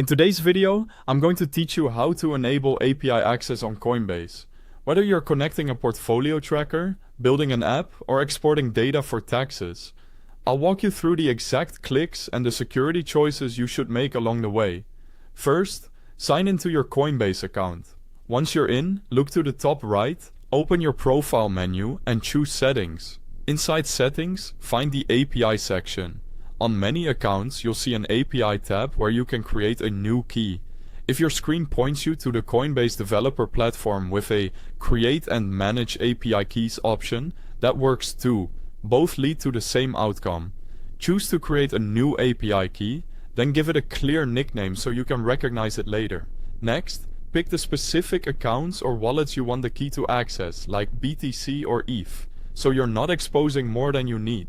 In today's video, I'm going to teach you how to enable API access on Coinbase. Whether you're connecting a portfolio tracker, building an app, or exporting data for taxes, I'll walk you through the exact clicks and the security choices you should make along the way. First, sign into your Coinbase account. Once you're in, look to the top right, open your profile menu and choose Settings. Inside Settings, find the API section. On many accounts, you'll see an API tab where you can create a new key. If your screen points you to the Coinbase developer platform with a Create and Manage API Keys option, that works too. Both lead to the same outcome. Choose to create a new API key, then give it a clear nickname so you can recognize it later. Next, pick the specific accounts or wallets you want the key to access, like BTC or ETH, so you're not exposing more than you need.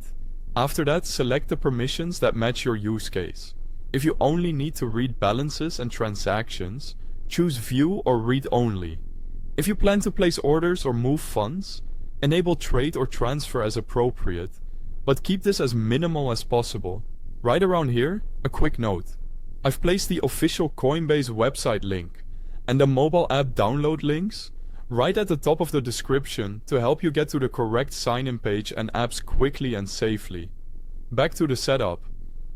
After that, select the permissions that match your use case. If you only need to read balances and transactions, choose View or Read Only. If you plan to place orders or move funds, enable Trade or Transfer as appropriate, but keep this as minimal as possible. Right around here, a quick note. I've placed the official Coinbase website link and the mobile app download links right at the top of the description to help you get to the correct sign-in page and apps quickly and safely. Back to the setup.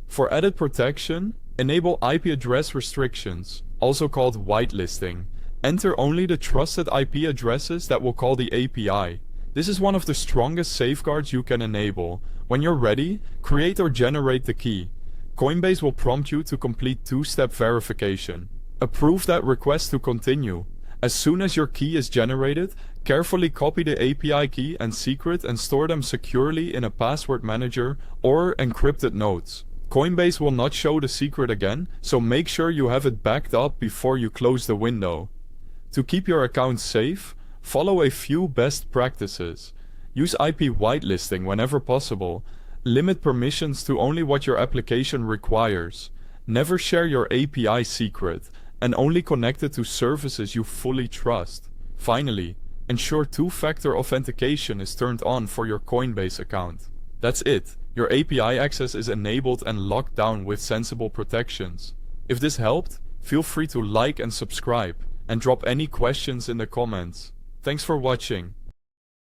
For added protection, enable IP address restrictions, also called whitelisting. Enter only the trusted IP addresses that will call the API. This is one of the strongest safeguards you can enable. When you're ready, create or generate the key. Coinbase will prompt you to complete two-step verification. Approve that request to continue. As soon as your key is generated, carefully copy the API key and secret and store them securely in a password manager or encrypted notes. Coinbase will not show the secret again, so make sure you have it backed up before you close the window. To keep your account safe, follow a few best practices. Use IP whitelisting whenever possible. Limit permissions to only what your application requires. Never share your API secret, and only connect it to services you fully trust. Finally, ensure two-factor authentication is turned on for your Coinbase account. That's it. Your API access is enabled and locked down with sensible protections. If this helped, feel free to like and subscribe, and drop any questions in the comments. Thanks for watching.